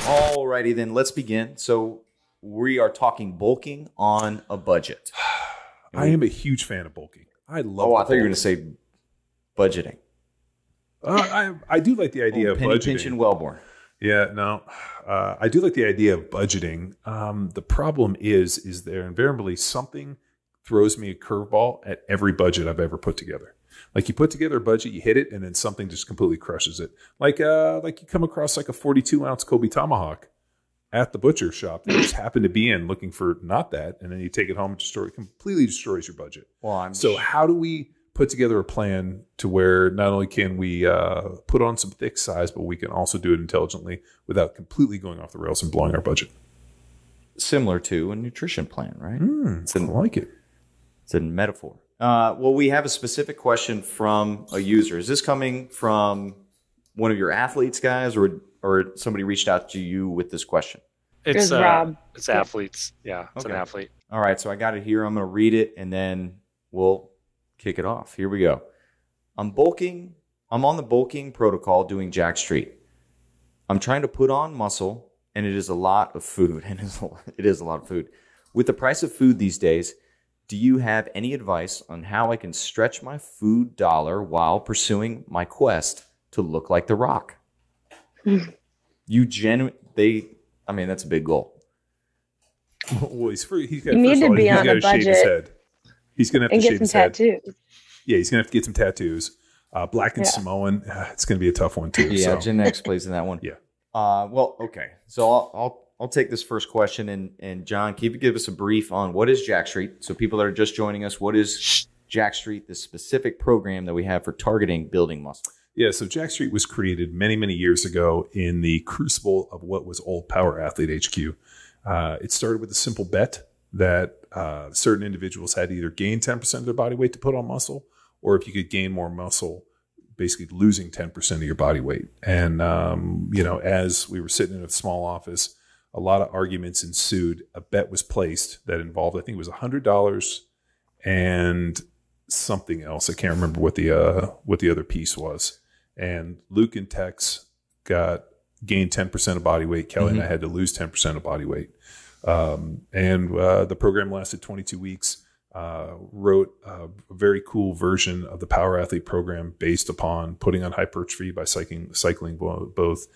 Alrighty then, let's begin. So we are talking bulking on a budget. I am a huge fan of bulking. I love. Oh, I thought you were going to say budgeting. I do like the idea of penny budgeting. pinching Wellborn. Yeah, no, I do like the idea of budgeting. The problem is there invariably something throws me a curveball at every budget I've ever put together. Like you put together a budget, you hit it, and then something just completely crushes it. Like you come across like a 42-ounce Kobe tomahawk at the butcher shop that you just happen to be in looking for not that, and then you take it home and it completely destroys your budget. Well, how do we put together a plan to where not only can we put on some thick size, but we can also do it intelligently without completely going off the rails and blowing our budget? Similar to a nutrition plan, right? I like it. It's a metaphor. Well, we have a specific question from a user. Is this coming from one of your athletes, guys, or somebody reached out to you with this question? It's Rob. It's athletes. Yeah, it's an athlete. All right, so I got it here. I'm going to read it, and then we'll kick it off. Here we go. I'm on the bulking protocol doing Jack Street. I'm trying to put on muscle, and it is a lot of food. It is a lot of food. With the price of food these days, do you have any advice on how I can stretch my food dollar while pursuing my quest to look like The Rock? That's a big goal. Well, he's free. You need to be on a budget. He's going to have to shave his head. Tattoos. Yeah, he's going to have to get some tattoos. Black and Samoan. It's going to be a tough one too. Yeah, Gen X plays in that one. Yeah. Well, okay. So I'll take this first question, and John, give us a brief on what is Jack Street. So people that are just joining us, what is Jack Street, the specific program that we have for targeting building muscle? Yeah, so Jack Street was created many, many years ago in the crucible of what was old Power Athlete HQ. It started with a simple bet that certain individuals had to either gain 10% of their body weight to put on muscle, or if you could gain more muscle, basically losing 10% of your body weight. And, as we were sitting in a small office, a lot of arguments ensued. A bet was placed that involved, I think it was $100 and something else. I can't remember what the other piece was. And Luke and Tex gained 10% of body weight. Kelly and I had to lose 10% of body weight. The program lasted 22 weeks. Wrote a very cool version of the Power Athlete program based upon putting on hypertrophy by cycling both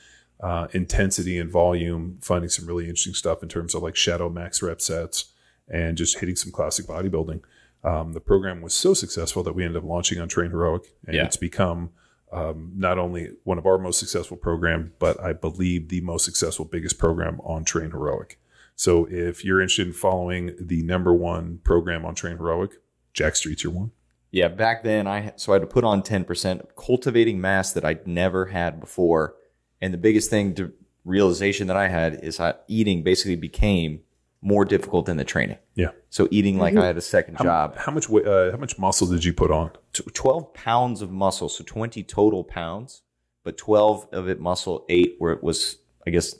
intensity and volume, finding some really interesting stuff in terms of like shadow max rep sets and just hitting some classic bodybuilding. The program was so successful that we ended up launching on Train Heroic, and it's become not only one of our most successful programs, but I believe the most successful, biggest program on Train Heroic. So if you're interested in following the number one program on Train Heroic, Jack Street's your one. Yeah, back then I had to put on 10%, cultivating mass that I'd never had before. And the biggest realization that I had is eating basically became more difficult than the training. Yeah. So eating like I had a second job. How much muscle did you put on? 12 pounds of muscle, so 20 total pounds, but 12 of it muscle, 8 where it was, I guess,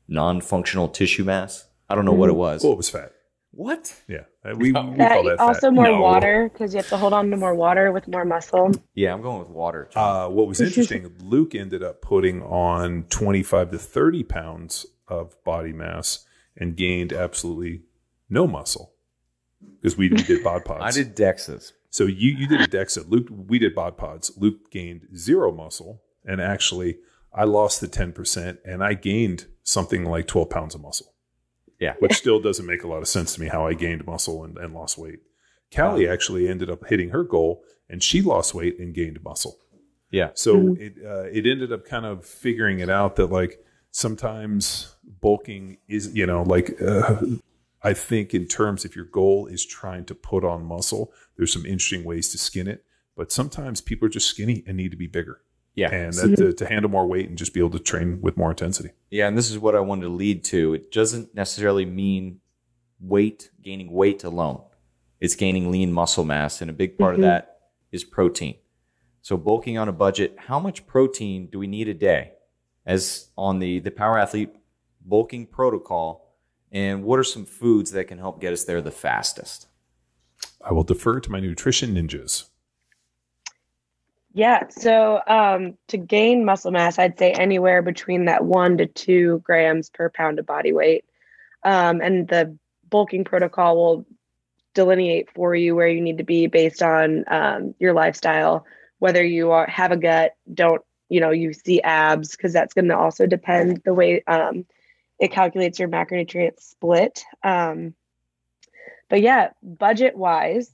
non-functional tissue mass. I don't know what it was. Well, it was fat. What? Yeah. We call that also fat. more water, because you have to hold on to more water with more muscle. Yeah, I'm going with water. What was interesting, Luke ended up putting on 25 to 30 pounds of body mass and gained absolutely no muscle because we did bod pods. I did DEXAs. So you did a DEXA. Luke, we did bod pods. Luke gained 0 muscle, and actually I lost the 10% and I gained something like 12 pounds of muscle. Yeah. Which still doesn't make a lot of sense to me how I gained muscle and lost weight. Callie actually ended up hitting her goal and she lost weight and gained muscle. Yeah. So it ended up kind of figuring it out that like sometimes bulking is, I think in terms if your goal is trying to put on muscle, there's some interesting ways to skin it. But sometimes people are just skinny and need to be bigger. Yeah. And to handle more weight and just be able to train with more intensity. Yeah, and this is what I wanted to lead to. It doesn't necessarily mean gaining weight alone. It's gaining lean muscle mass, and a big part of that is protein. So bulking on a budget, how much protein do we need a day as on the Power Athlete bulking protocol, and what are some foods that can help get us there the fastest? I will defer to my nutrition ninjas. Yeah. So to gain muscle mass, I'd say anywhere between that 1 to 2 grams per pound of body weight. And the bulking protocol will delineate for you where you need to be based on your lifestyle, whether you have a gut, you see abs, because that's going to also depend the way it calculates your macronutrient split. But yeah, budget wise,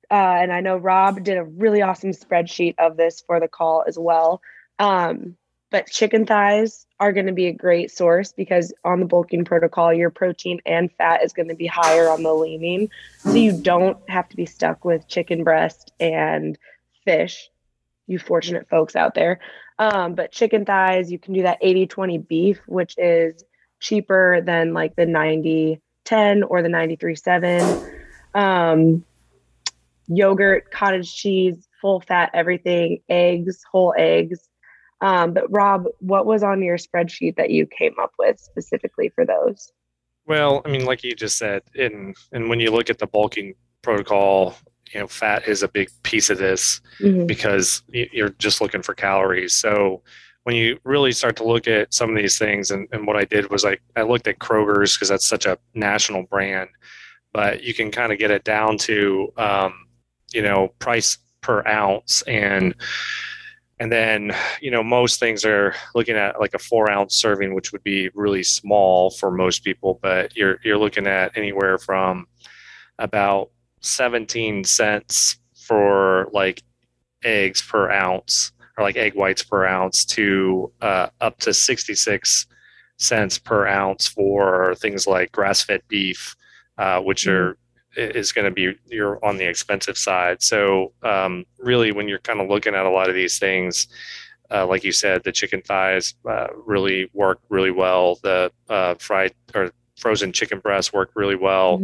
and I know Rob did a really awesome spreadsheet of this for the call as well. But chicken thighs are going to be a great source because on the bulking protocol, your protein and fat is going to be higher on the leaning. So you don't have to be stuck with chicken breast and fish, you fortunate folks out there. But chicken thighs, you can do that 80-20 beef, which is cheaper than like the 90-10 or the 93-7. Yogurt, cottage cheese, full fat, everything, eggs, whole eggs. But Rob, what was on your spreadsheet that you came up with specifically for those? Well, I mean, like you just said, and when you look at the bulking protocol, fat is a big piece of this because you're just looking for calories. So when you really start to look at some of these things, and what I did was I looked at Kroger's because that's such a national brand, but you can kind of get it down to, price per ounce. And then, most things are looking at like a 4-ounce serving, which would be really small for most people, but you're looking at anywhere from about 17 cents for like eggs per ounce or like egg whites per ounce to up to 66 cents per ounce for things like grass-fed beef, which is going to be, you're on the expensive side. So really when you're kind of looking at a lot of these things, like you said, the chicken thighs really work really well. The fried or frozen chicken breasts work really well.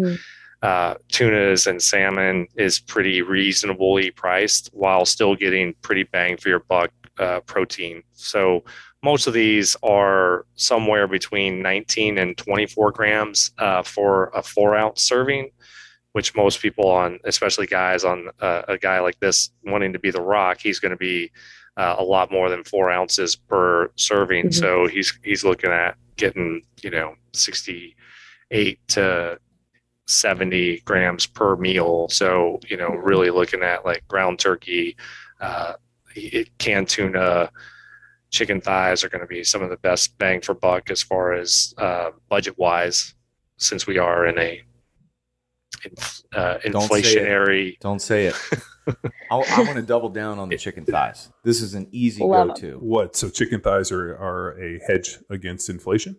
Tunas and salmon is pretty reasonably priced while still getting pretty bang for your buck protein. So most of these are somewhere between 19 and 24 grams for a 4-ounce serving, which most people on, especially guys on a guy like this wanting to be the Rock, he's going to be a lot more than 4 ounces per serving. So he's looking at getting, 68 to 70 grams per meal. So, really looking at like ground turkey, canned tuna, chicken thighs are going to be some of the best bang for buck as far as budget wise, since we are in a inflationary. Don't say it. I want to double down on the chicken thighs. This is an easy go-to. What? So chicken thighs are a hedge against inflation?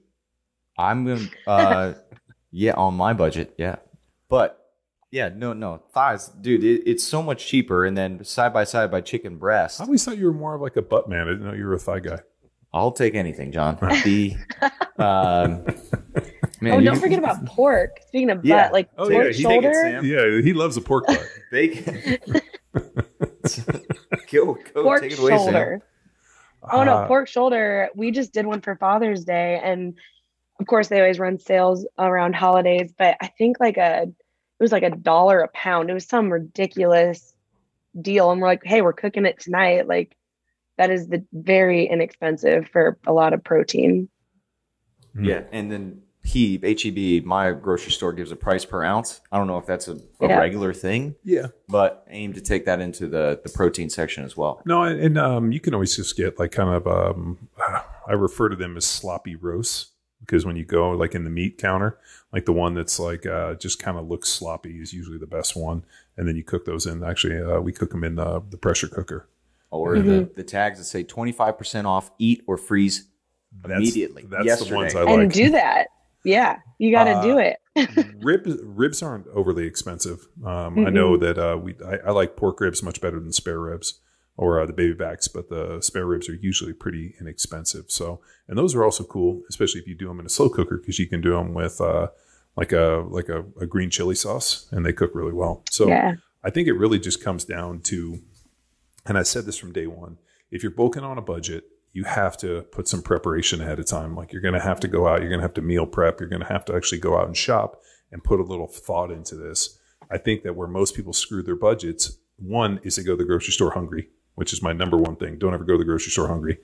I'm going to, on my budget. Yeah. But yeah, no thighs, dude, it's so much cheaper. And then side by side by chicken breast. I always thought you were more of like a butt man. I didn't know you were a thigh guy. I'll take anything, John. Man, don't forget about pork. Speaking of butt, pork shoulder. He loves a pork butt. Bacon. Go pork take it away, shoulder. Sam. Oh no, pork shoulder. We just did one for Father's Day, and of course they always run sales around holidays. But I think it was like $1 a pound. It was some ridiculous deal, and we're like, hey, we're cooking it tonight. Like that is very inexpensive for a lot of protein. Yeah, and then HEB, my grocery store, gives a price per ounce. I don't know if that's a regular thing. Yeah. But aim to take that into the protein section as well. No, and you can always just get like kind of, I refer to them as sloppy roasts, because when you go like in the meat counter, like the one that's like just kind of looks sloppy is usually the best one. And then you cook those in. Actually, we cook them in the pressure cooker. Or the tags that say 25% off, eat or freeze immediately. That's yesterday. The ones I like. And do that. Yeah, you got to do it. Ribs aren't overly expensive. I know that I like pork ribs much better than spare ribs or the baby backs, but the spare ribs are usually pretty inexpensive. So, and those are also cool, especially if you do them in a slow cooker, because you can do them with like a green chili sauce, and they cook really well. So I think it really just comes down to, and I said this from day one, if you're bulking on a budget, you have to put some preparation ahead of time. Like you're going to have to go out, you're going to have to meal prep, you're going to have to actually go out and shop and put a little thought into this. I think that where most people screw their budgets, one is they go to the grocery store hungry, which is my number one thing. Don't ever go to the grocery store hungry.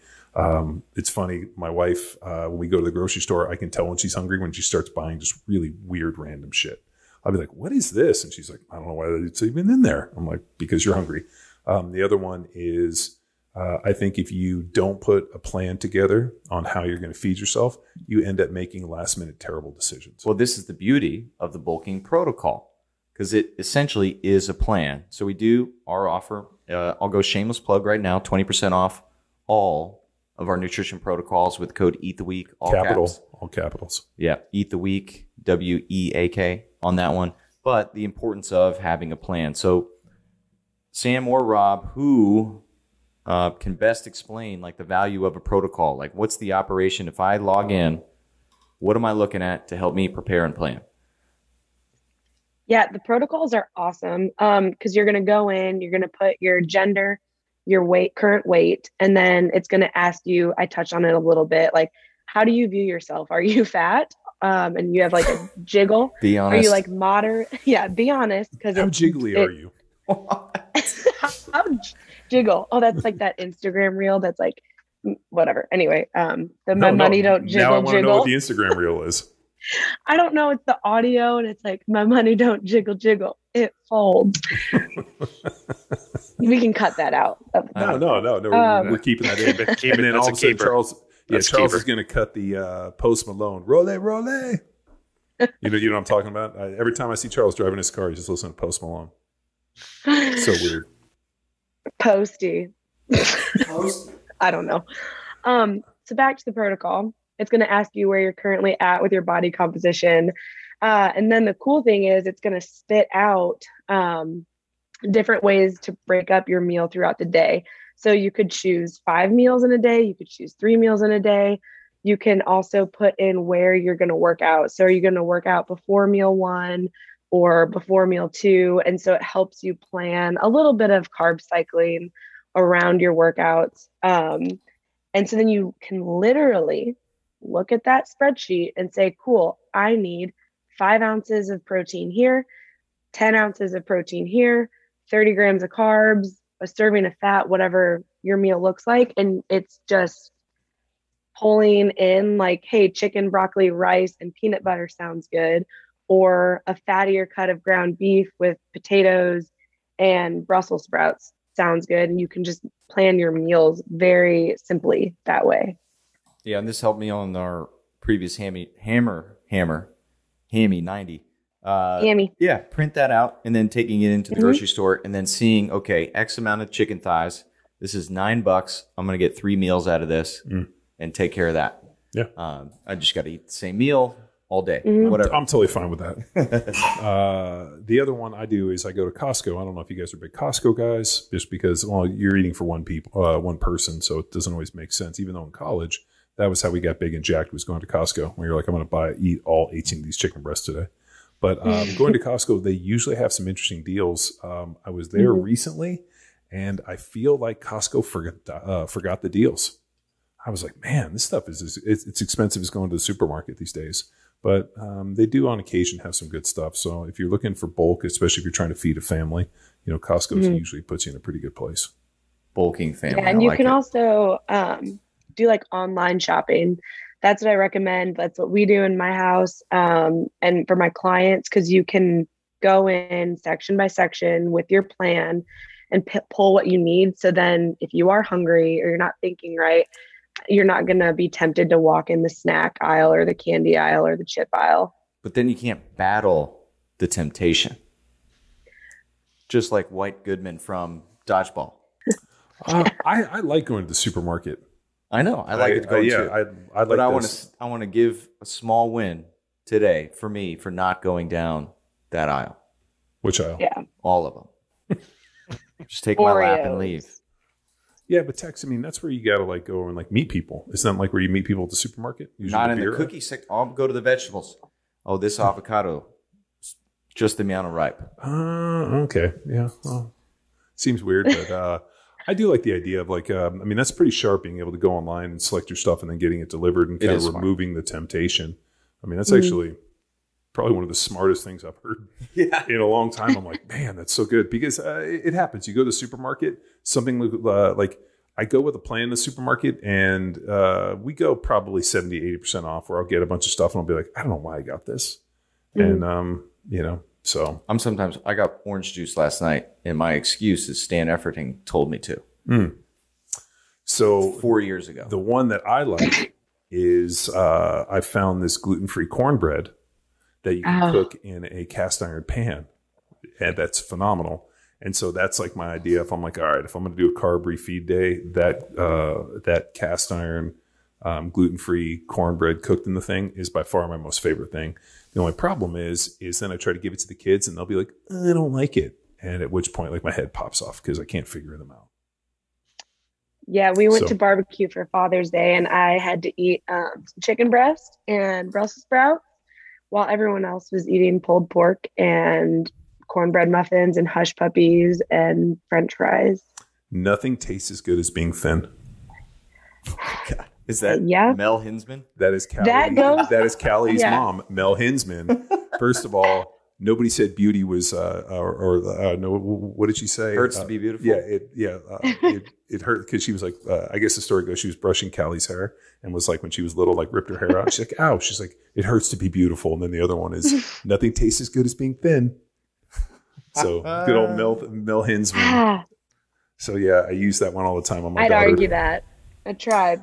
It's funny. My wife, when we go to the grocery store, I can tell when she's hungry when she starts buying just really weird, random shit. I'll be like, what is this? And she's like, I don't know why it's even in there. I'm like, because you're hungry. The other one is, I think if you don't put a plan together on how you're going to feed yourself, you end up making last minute terrible decisions. Well, this is the beauty of the bulking protocol, because it essentially is a plan. So we do our offer. I'll go shameless plug right now, 20% off all of our nutrition protocols with code Eat the Week, all caps. All capitals. Yeah, Eat the Week, WEAK on that one. But the importance of having a plan. So Sam or Rob, who can best explain like the value of a protocol? Like, what's the operation? If I log in, what am I looking at to help me prepare and plan? Yeah, the protocols are awesome because you're going to go in, you're going to put your gender, your weight, current weight, and then it's going to ask you, I touched on it a little bit, like, how do you view yourself? Are you fat? And you have like a jiggle. Be honest. Are you like moderate? Yeah, be honest. Because how jiggly are you? How jiggle? Oh, that's like that Instagram reel. That's like whatever. Anyway, my money don't jiggle. Now I want to know what the Instagram reel is. I don't know. It's the audio, and it's like my money don't jiggle jiggle. It folds. We can cut that out. No. We're keeping that in. Keep it in. All That's a keeper. Charles is going to cut the Post Malone. Roll. You know what I'm talking about? Every time I see Charles driving his car, he's just listening to Post Malone. So weird. Posty. I don't know. So back to the protocol. It's going to ask you where you're currently at with your body composition. And then the cool thing is it's going to spit out different ways to break up your meal throughout the day. So you could choose 5 meals in a day. You could choose 3 meals in a day. You can also put in where you're going to work out. So are you going to work out before meal 1 or before meal 2? And so it helps you plan a little bit of carb cycling around your workouts. And so then you can literally look at that spreadsheet and say, cool, I need 5 ounces of protein here, 10 ounces of protein here, 30 grams of carbs, a serving of fat, whatever your meal looks like. And it's just pulling in like, hey, chicken, broccoli, rice, and peanut butter sounds good. Or a fattier cut of ground beef with potatoes and Brussels sprouts sounds good. And you can just plan your meals very simply that way. Yeah, and this helped me on our previous Hammy 90. Hammy. Yeah, print that out and then taking it into the grocery store and then seeing, okay, X amount of chicken thighs. This is $9. I'm going to get 3 meals out of this and take care of that. Yeah. I just got to eat the same meal all day. Whatever. I'm totally fine with that. The other one I do is I go to Costco. I don't know if you guys are big Costco guys, just because, well, you're eating for one person, so it doesn't always make sense. Even though in college, that was how we got big and jacked, was going to Costco. Where you're like, I'm going to eat all 18 of these chicken breasts today. But going to Costco, they usually have some interesting deals. I was there recently, and I feel like Costco forgot the deals. I was like, man, this stuff it's expensive as going to the supermarket these days. But they do on occasion have some good stuff. So if you're looking for bulk, especially if you're trying to feed a family, Costco usually puts you in a pretty good place. Bulking family. Yeah, and you can also do like online shopping. That's what I recommend. That's what we do in my house and for my clients, because you can go in section by section with your plan and pull what you need. So then if you are hungry or you're not thinking right, you're not going to be tempted to walk in the snack aisle or the candy aisle or the chip aisle. But then you can't battle the temptation. Just like White Goodman from Dodgeball. I like going to the supermarket. I know. I like it to go too. I like but I want to give a small win today for me for not going down that aisle. Which aisle? Yeah. All of them. Just take my lap and leave. Yeah, but Tex, I mean, that's where you got to like go and like meet people. It's not like where you meet people at the supermarket. Not in the cookie section. I'll go to the vegetables. Oh, this avocado, just the amount of ripe. Okay. Yeah. Well, seems weird, but I do like the idea of like, I mean, that's pretty sharp being able to go online and select your stuff and then getting it delivered and kind of removing the temptation. I mean, that's actually probably one of the smartest things I've heard in a long time. I'm like, man, that's so good, because it happens. You go to the supermarket, something like I go with a plan in the supermarket, and we go probably 70, 80% off, where I'll get a bunch of stuff and I'll be like, I don't know why I got this. And, so I got orange juice last night, and my excuse is Stan Efferting told me to. So 4 years ago. The one that I like is I found this gluten-free cornbread that you can cook in a cast iron pan, and that's phenomenal. And so that's like my idea. If I'm like, all right, if I'm going to do a carb refeed day, that cast iron gluten-free cornbread cooked in the thing is by far my most favorite thing. The only problem is then I try to give it to the kids, and they'll be like, I don't like it. And at which point, like, my head pops off because I can't figure them out. Yeah, we went to barbecue for Father's Day, and I had to eat some chicken breast and Brussels sprouts while everyone else was eating pulled pork and cornbread muffins and hush puppies and French fries. Nothing tastes as good as being thin. God. Is that Mel Hinsman? That is Callie. That is Callie's mom, Mel Hinsman. First of all, nobody said beauty was, no. What did she say? Hurts to be beautiful. It hurt because she was like, I guess the story goes, she was brushing Callie's hair and was like, when she was little, like ripped her hair out. She's like, ow. She's like, it hurts to be beautiful. And then the other one is, nothing tastes as good as being thin. So good old Mel Hinsman. So yeah, I use that one all the time on my daughter. I'd argue that. I tried.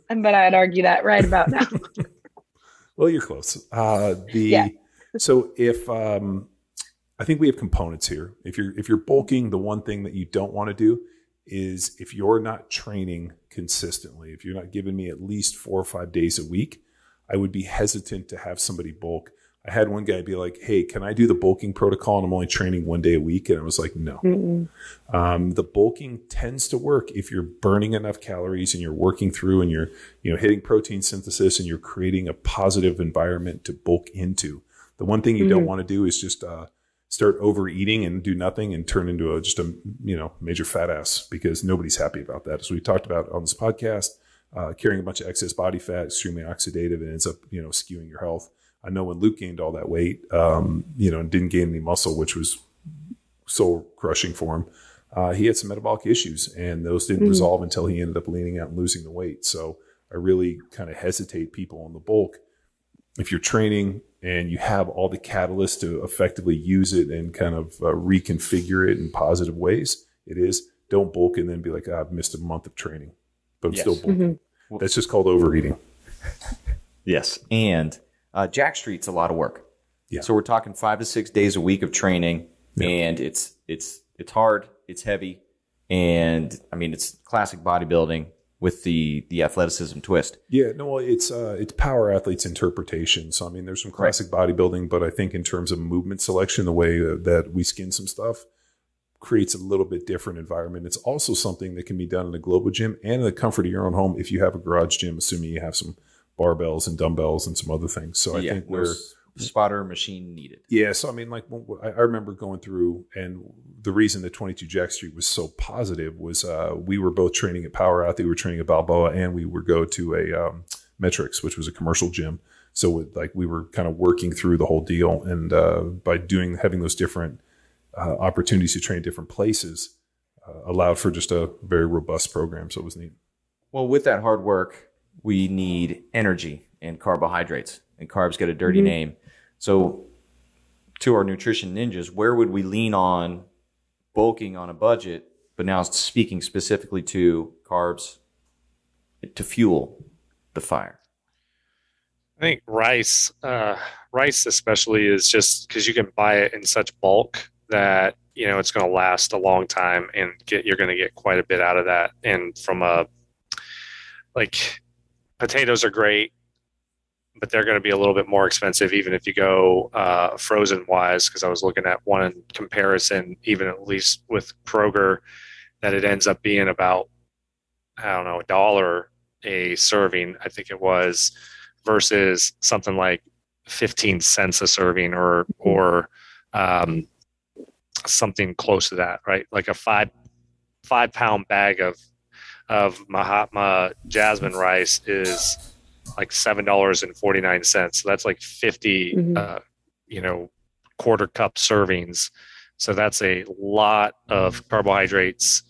But I'd argue that right about now. Well, you're close. So if I think we have components here. If you're bulking, the one thing that you don't want to do is, if you're not training consistently, if you're not giving me at least 4 or 5 days a week, I would be hesitant to have somebody bulk. I had one guy be like, hey, can I do the bulking protocol? And I'm only training 1 day a week. And I was like, no. The bulking tends to work if you're burning enough calories and you're working through, and you're hitting protein synthesis, and you're creating a positive environment to bulk into. The one thing you don't want to do is just start overeating and do nothing and turn into just a major fat ass, because nobody's happy about that. As we talked about on this podcast, carrying a bunch of excess body fat, extremely oxidative, and ends up skewing your health. I know when Luke gained all that weight, and didn't gain any muscle, which was soul crushing for him, he had some metabolic issues, and those didn't resolve until he ended up leaning out and losing the weight. So I really kind of hesitate people on the bulk. If you're training and you have all the catalysts to effectively use it and kind of reconfigure it in positive ways, don't bulk and then be like, I've missed a month of training, but I'm still bulking. That's just called overeating. Yes. And Jack Street's a lot of work. Yeah. So we're talking 5 to 6 days a week of training, and it's hard, it's heavy, and I mean, it's classic bodybuilding with the athleticism twist. Yeah, no, well, it's power athletes interpretation. So I mean, there's some classic bodybuilding, but I think in terms of movement selection, the way that we skin some stuff creates a little bit different environment. It's also something that can be done in a global gym and in the comfort of your own home if you have a garage gym, assuming you have some barbells and dumbbells and some other things. So I think we're spotter machine needed. Yeah. So I mean, like, I remember going through, and the reason that 22 Jack Street was so positive was we were both training at Power Athlete, we were training at Balboa, and we would go to a Metrics, which was a commercial gym. So we were kind of working through the whole deal, and by having those different opportunities to train different places allowed for just a very robust program. So it was neat. Well, with that hard work, we need energy and carbohydrates, and carbs get a dirty name. So to our nutrition ninjas, where would we lean on bulking on a budget, but now speaking specifically to carbs to fuel the fire? I think rice especially is just because you can buy it in such bulk that, it's going to last a long time, and you're going to get quite a bit out of that. And from potatoes are great, but they're going to be a little bit more expensive, even if you go frozen wise, because I was looking at one in comparison, even at least with Kroger, that it ends up being about, $1 a serving, I think it was, versus something like 15 cents a serving or something close to that, right? Like a 5 pound bag of Mahatma jasmine rice is like $7.49. So that's like 50, quarter cup servings. So that's a lot of carbohydrates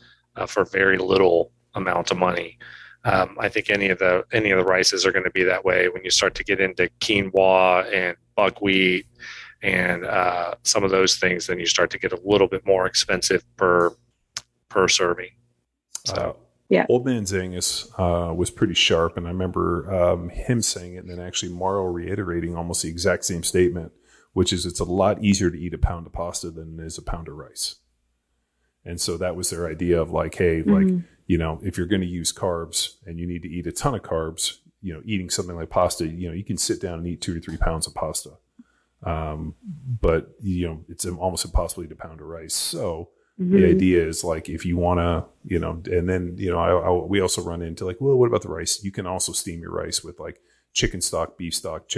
for very little amount of money. I think any of the rices are going to be that way when you start to get into quinoa and buckwheat and some of those things. Then you start to get a little bit more expensive per serving. So Old Man Zangus was pretty sharp, and I remember him saying it, and then actually Mauro reiterating almost the exact same statement, which is it's a lot easier to eat a pound of pasta than it is a pound of rice. And so that was their idea of like, hey, like, if you're going to use carbs and you need to eat a ton of carbs, eating something like pasta, you can sit down and eat 2 to 3 pounds of pasta. But it's almost impossible to eat a pound of rice. So the idea is like, if you want to, and then, we also run into like, well, what about the rice? You can also steam your rice with like chicken stock, beef stock,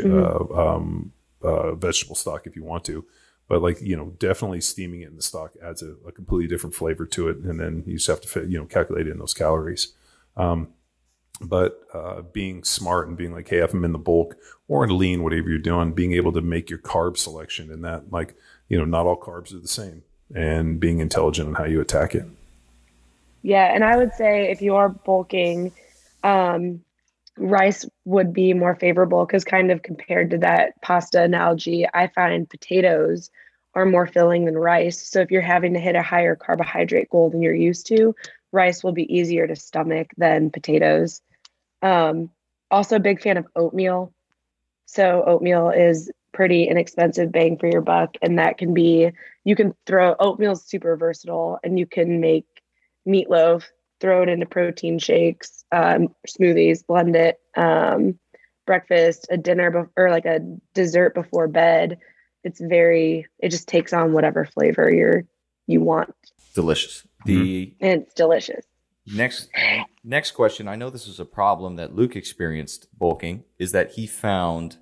vegetable stock if you want to. But like, definitely steaming it in the stock adds a completely different flavor to it. And then you just have to, calculate in those calories. But being smart and being like, hey, if I'm in the bulk or in lean, whatever you're doing, being able to make your carb selection and that, like, not all carbs are the same, and being intelligent in how you attack it. Yeah. And I would say if you are bulking, rice would be more favorable because kind of compared to that pasta analogy, I find potatoes are more filling than rice. So if you're having to hit a higher carbohydrate goal than you're used to, rice will be easier to stomach than potatoes. Also a big fan of oatmeal. So oatmeal is pretty inexpensive bang for your buck. And that can be, oatmeal is super versatile, and you can make meatloaf, throw it into protein shakes, smoothies, blend it, breakfast, a dinner, or like a dessert before bed. It just takes on whatever flavor you want. Delicious. And it's delicious. Next question. I know this is a problem that Luke experienced bulking, is that he found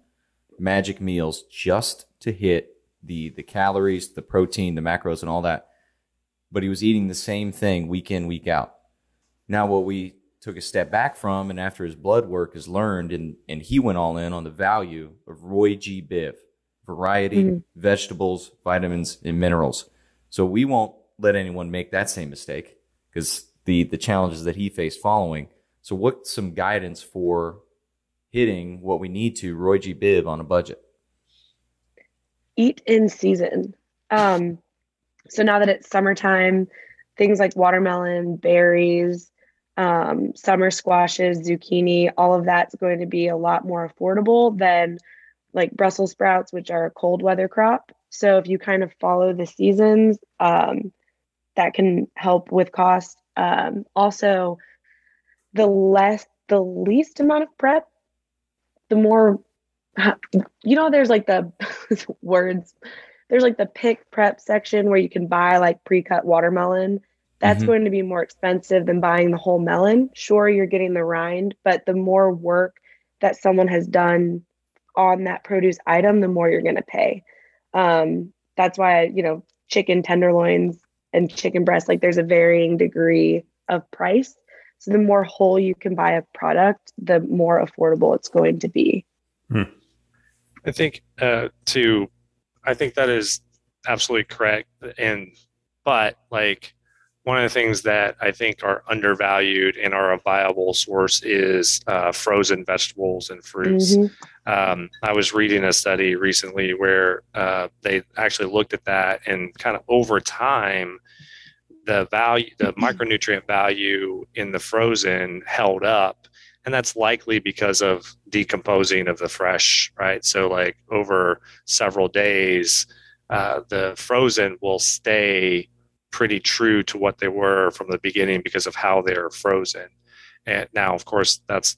magic meals just to hit the calories, the protein, the macros, and all that. But he was eating the same thing week in, week out. Now, what we took a step back from, and after his blood work is learned, and he went all in on the value of Roy G. Biv, variety, vegetables, vitamins, and minerals. So we won't let anyone make that same mistake because the challenges that he faced following. So what's some guidance for hitting what we need to Roy G. Biv on a budget? Eat in season. So now that it's summertime, things like watermelon, berries, summer squashes, zucchini, all of that's going to be a lot more affordable than like Brussels sprouts, which are a cold weather crop. So if you kind of follow the seasons, that can help with cost. Also, the least amount of prep, the more, there's like the words, there's like the pick prep section where you can buy like pre-cut watermelon. That's going to be more expensive than buying the whole melon. Sure, you're getting the rind, but the more work that someone has done on that produce item, the more you're going to pay. That's why, chicken tenderloins and chicken breast, like there's a varying degree of price. So the more whole you can buy a product, the more affordable it's going to be. I think I think that is absolutely correct. But like one of the things that I think are undervalued and are a viable source is frozen vegetables and fruits. I was reading a study recently where they actually looked at that, and kind of over time, the micronutrient value in the frozen held up. And that's likely because of decomposing of the fresh, right? So like over several days, the frozen will stay pretty true to what they were from the beginning because of how they're frozen. And now, of course, that's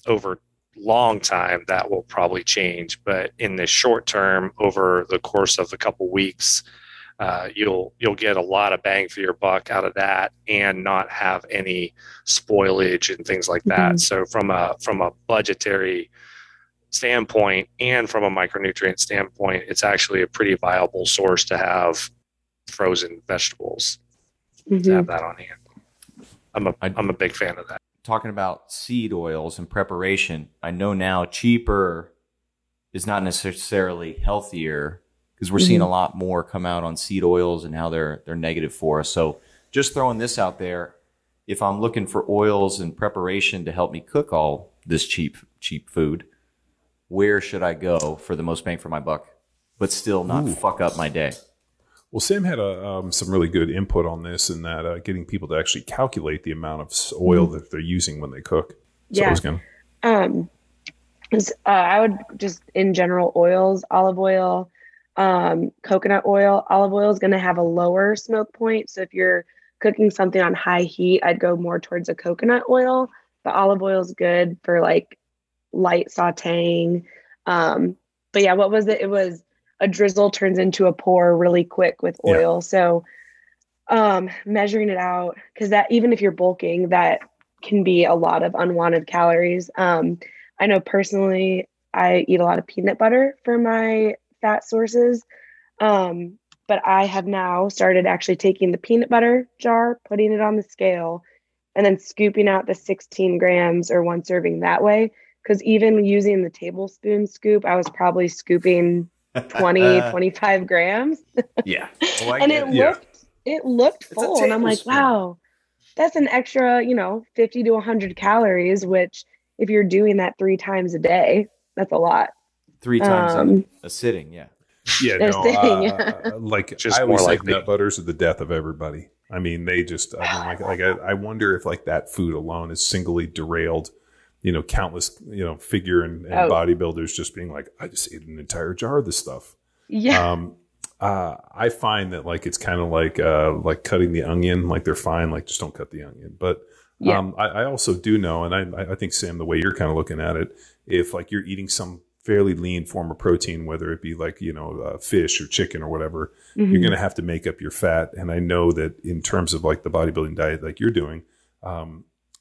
over long time that will probably change. But in the short term, over the course of a couple weeks, you'll get a lot of bang for your buck out of that and not have any spoilage and things like that. So from a budgetary standpoint and from a micronutrient standpoint, it's actually a pretty viable source to have frozen vegetables, to have that on hand. I'm a big fan of that. talking about seed oils and preparation, I know now cheaper is not necessarily healthier because we're seeing a lot more come out on seed oils and how they're negative for us. So just throwing this out there, if I'm looking for oils and preparation to help me cook all this cheap food, where should I go for the most bang for my buck, but still not fuck up my day? Well, Sam had some really good input on this, in that getting people to actually calculate the amount of oil that they're using when they cook. So I would just, in general, oils, olive oil, coconut oil. Olive oil is going to have a lower smoke point. So if you're cooking something on high heat, I'd go more towards a coconut oil. But olive oil is good for like light sauteing. But yeah, what was it? It was a drizzle turns into a pour really quick with oil. So measuring it out, because that, even if you're bulking, that can be a lot of unwanted calories. I know personally, I eat a lot of peanut butter for my fat sources. But I have now started actually taking the peanut butter jar, putting it on the scale, and then scooping out the 16 grams or one serving that way. Because even using the tablespoon scoop, I was probably scooping 20, 25 grams. Yeah. Well, and it looked full. And I'm like, wow, that's an extra, 50 to 100 calories, which if you're doing that 3 times a day, that's a lot. 3 times a sitting. Yeah. Yeah, no, like just I always more like likely. nut butters are the death of everybody. I mean, they just, I wonder if like that food alone is singly derailed, countless, figure and bodybuilders just being like, I just ate an entire jar of this stuff. Yeah. I find that like, it's kind of like cutting the onion, like they're fine. Like just don't ut the onion. But I also do know, and I think Sam, the way you're kind of looking at it, if like you're eating some fairly lean form of protein, whether it be like, fish or chicken or whatever, you're going to have to make up your fat. And I know that in terms of like the bodybuilding diet, like you're doing,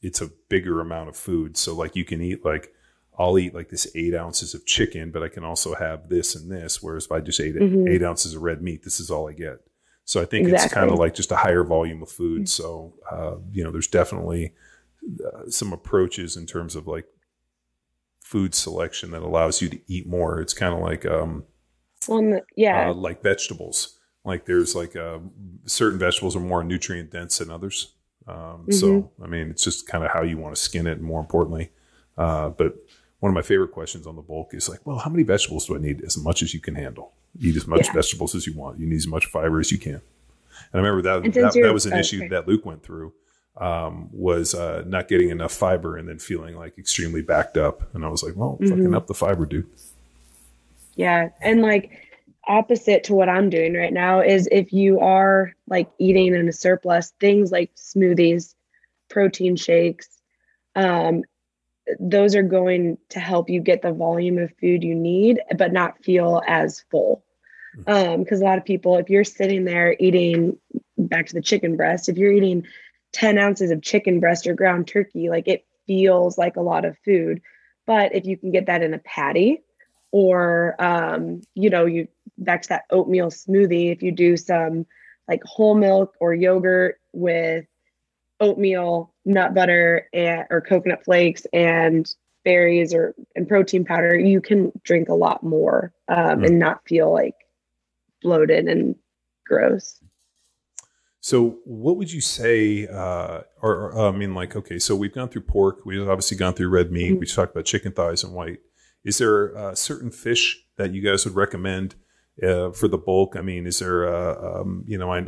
it's a bigger amount of food. So like you can eat like, I'll eat like this 8 ounces of chicken, but I can also have this and this. Whereas if I just ate 8 ounces of red meat, this is all I get. So I think it's kind of like just a higher volume of food. So, there's definitely some approaches in terms of like food selection that allows you to eat more. It's kind of like, like vegetables. Like there's like certain vegetables are more nutrient dense than others. So, I mean, it's just kind of how you want to skin it, and more importantly. But one of my favorite questions on the bulk is like, well, how many vegetables do I need? As much as you can handle. Eat as much vegetables as you want. You need as much fiber as you can. And I remember that was an issue that Luke went through, was not getting enough fiber and then feeling like extremely backed up. And I was like, well, fucking up the fiber, dude. Yeah. And like opposite to what I'm doing right now is if you are like eating in a surplus, things like smoothies, protein shakes, those are going to help you get the volume of food you need, but not feel as full. Because a lot of people, if you're sitting there eating, back to the chicken breast, if you're eating 10 ounces of chicken breast or ground turkey, like it feels like a lot of food. But if you can get that in a patty, or, you back to that oatmeal smoothie, if you do some like whole milk or yogurt with oatmeal, nut butter, or coconut flakes and berries and protein powder, you can drink a lot more and not feel like bloated and gross. So what would you say, okay, so we've gone through pork. We've obviously gone through red meat. We talked about chicken thighs and white. Is there a certain fish that you guys would recommend for the bulk? I mean, is there, I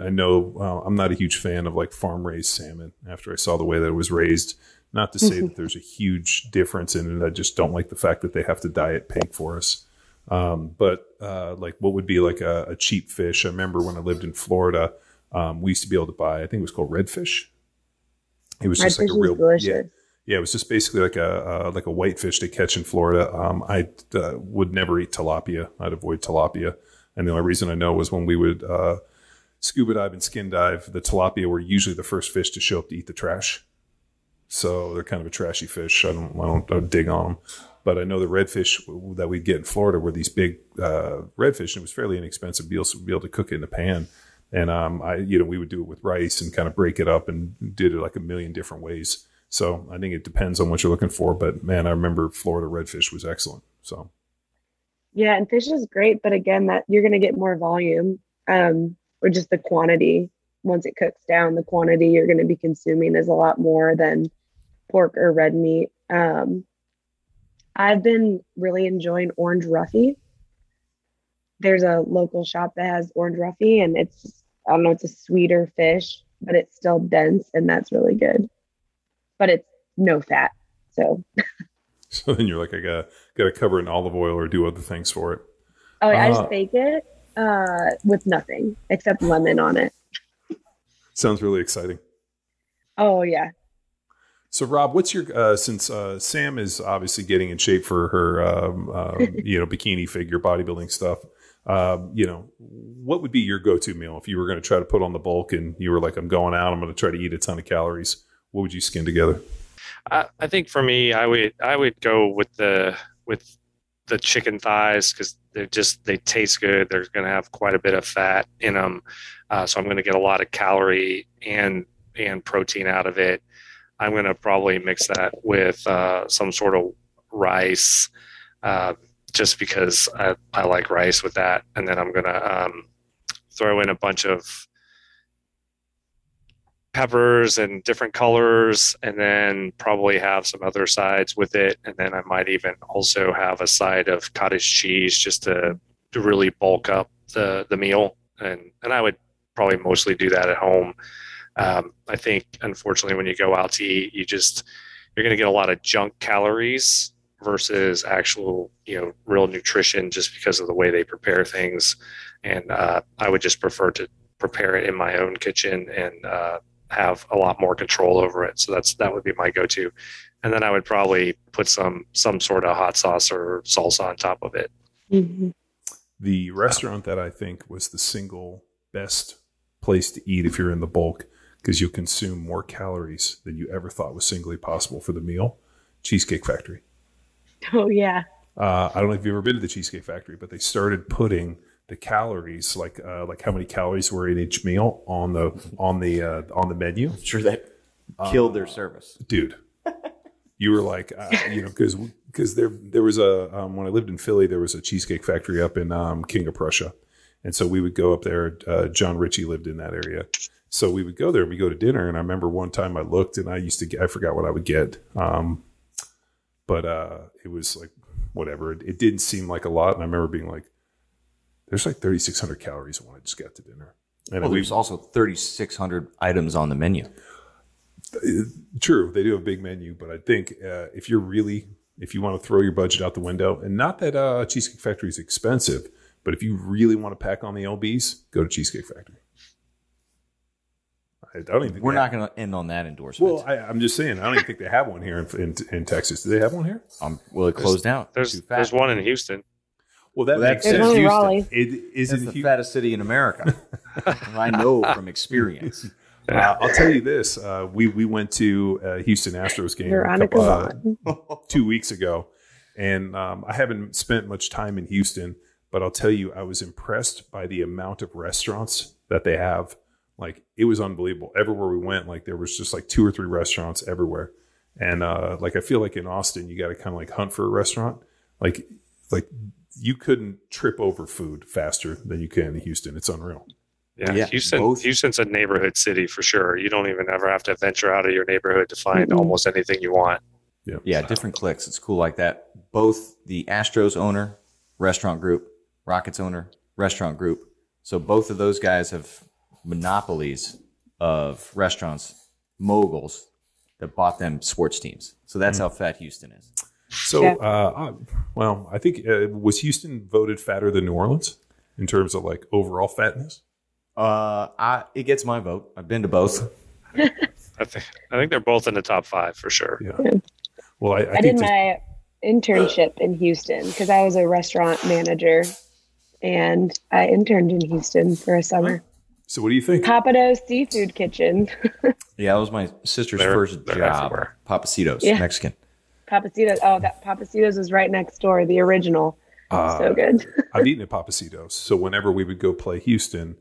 know I'm not a huge fan of like farm raised salmon after I saw the way that it was raised. Not to say that there's a huge difference in it. I just don't like the fact that they have to dye it pink for us. But like what would be like a cheap fish? I remember when I lived in Florida, we used to be able to buy, I think it was called redfish. It was just like a real, delicious. Yeah, it was just basically like a whitefish they catch in Florida. I would never eat tilapia. I'd avoid tilapia. And the only reason I know was when we would scuba dive and skin dive, the tilapia were usually the first fish to show up to eat the trash. So they're kind of a trashy fish. I don't dig on them. But I know the redfish that we'd get in Florida were these big redfish, and it was fairly inexpensive to be able to cook it in a pan. And we would do it with rice and kind of break it up and did it like a million different ways. So I think it depends on what you're looking for. But man, I remember Florida redfish was excellent. So Yeah, and fish is great, but again, that you're going to get more volume, or just the quantity. Once it cooks down, the quantity you're going to be consuming is a lot more than pork or red meat. I've been really enjoying orange roughy. There's a local shop that has orange roughy, and I don't know, it's a sweeter fish, but it's still dense, and that's really good. But it's no fat, so. So then you're like, I gotta cover it in olive oil or do other things for it. Oh, I just bake it with nothing except lemon on it. Sounds really exciting. Oh yeah. So Rob, what's your since Sam is obviously getting in shape for her bikini figure bodybuilding stuff, what would be your go-to meal if you were going to try to put on the bulk and you were like, I'm going out, I'm going to try to eat a ton of calories? What would you skin together? I think for me, I would go with the chicken thighs, because they taste good. They're going to have quite a bit of fat in them, so I'm going to get a lot of calorie and protein out of it. I'm going to probably mix that with some sort of rice, just because I like rice with that, and then I'm going to throw in a bunch of peppers and different colors, and then probably have some other sides with it. And then I might even also have a side of cottage cheese, just to really bulk up the meal. And I would probably mostly do that at home. I think, unfortunately, when you go out to eat, you're going to get a lot of junk calories versus actual, real nutrition, just because of the way they prepare things. And I would just prefer to prepare it in my own kitchen and have a lot more control over it. So that would be my go-to. And then I would probably put some sort of hot sauce or salsa on top of it. Mm-hmm. The restaurant that I think was the single best place to eat if you're in the bulk, because you'll consume more calories than you ever thought was singly possible for the meal, Cheesecake Factory. Oh yeah. I don't know if you've ever been to the Cheesecake Factory, but they started putting the calories, like how many calories were in each meal on the menu. I'm sure that killed their service, dude. You were like, because there was a when I lived in Philly, there was a Cheesecake Factory up in King of Prussia, and so we would go up there. John Ritchie lived in that area, so we would go there. We go to dinner, and I remember one time I looked, and I forgot what I would get, but it was like whatever. It didn't seem like a lot, and I remember being like, there's like 3,600 calories when I just got to dinner. And there's also 3,600 items on the menu. True, they do have a big menu, but I think if you want to throw your budget out the window, and not that Cheesecake Factory is expensive, but if you really want to pack on the LBs, go to Cheesecake Factory. I don't even think we're not going to end on that endorsement. Well, I'm just saying, I don't even think they have one here in Texas. Do they have one here? Well, it closed down. There's one in Houston. Well, that makes sense. sense. Raleigh. It's the fattest city in America. I know from experience. I'll tell you this: we went to a Houston Astros game Veronica 2 weeks ago, and I haven't spent much time in Houston, but I'll tell you, I was impressed by the amount of restaurants that they have. Like, it was unbelievable. Everywhere we went, like, there was just like 2 or 3 restaurants everywhere, and I feel like in Austin, you got to kind of like hunt for a restaurant, like. You couldn't trip over food faster than you can in Houston. It's unreal. Yeah. Houston's a neighborhood city for sure. You don't even ever have to venture out of your neighborhood to find almost anything you want. Yeah, different clicks. It's cool like that. Both the Astros owner, restaurant group, Rockets owner, restaurant group. So both of those guys have monopolies of restaurants, moguls that bought them sports teams. So that's how fat Houston is. So, I think was Houston voted fatter than New Orleans in terms of like overall fatness? It gets my vote. I've been to both. I think they're both in the top 5 for sure. Yeah. Well, I did my internship in Houston because I was a restaurant manager, and I interned in Houston for a summer. So, what do you think? Papado's Seafood Kitchen. Yeah, that was my sister's first job. Everywhere. Papacitos, Mexican. Papacitos. Oh, that Papacitos was right next door. The original. So good. I've eaten at Papacitos. So whenever we would go play Houston,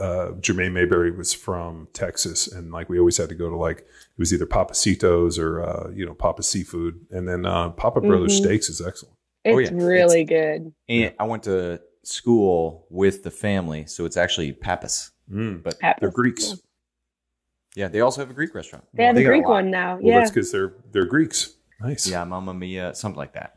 Jermaine Mayberry was from Texas, and like we always had to go to like, it was either Papacitos or Papa Seafood, and then Papa Brothers Steaks is excellent. It's really good. And I went to school with the family, so it's actually Pappas. But Pappas. They're Greeks. Yeah, they also have a Greek restaurant. They have a Greek one now. Well, yeah, that's because they're Greeks. Nice. Yeah, Mamma Mia, something like that.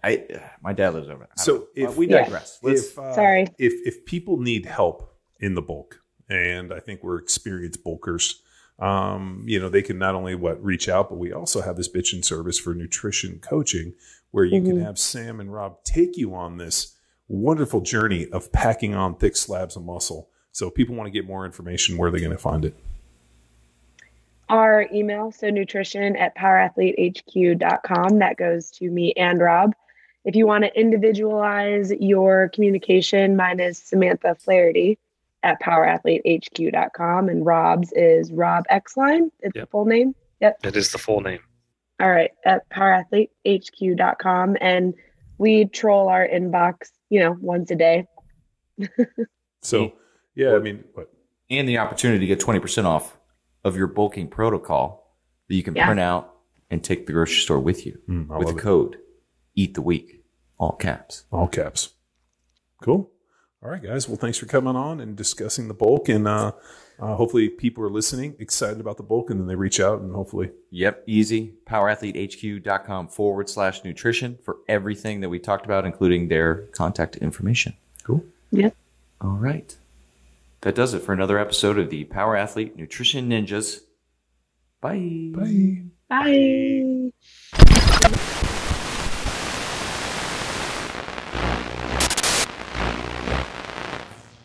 My dad lives over there. So if we digress. Sorry. If people need help in the bulk, and I think we're experienced bulkers, they can not only reach out, but we also have this bitchin' service for nutrition coaching, where you can have Sam and Rob take you on this wonderful journey of packing on thick slabs of muscle. So if people want to get more information, where are they going to find it? Our email, so nutrition@powerathletehq.com. That goes to me and Rob. If you want to individualize your communication, mine is Samantha Flaherty at powerathletehq.com, and Rob's is Rob Exline. It's the full name. Yep. It is the full name. All right, at powerathletehq.com, and we troll our inbox, once a day. So, yeah, I mean, what? And the opportunity to get 20% off of your bulking protocol that you can print out and take to the grocery store with you with the code Eat the Week, all caps. All caps. Cool. All right, guys. Well, thanks for coming on and discussing the bulk. And hopefully people are listening, excited about the bulk, and then they reach out and hopefully. Yep, easy. powerathletehq.com/nutrition for everything that we talked about, including their contact information. Cool. Yep. All right. That does it for another episode of the Power Athlete Nutrition Ninjas. Bye. Bye. Bye.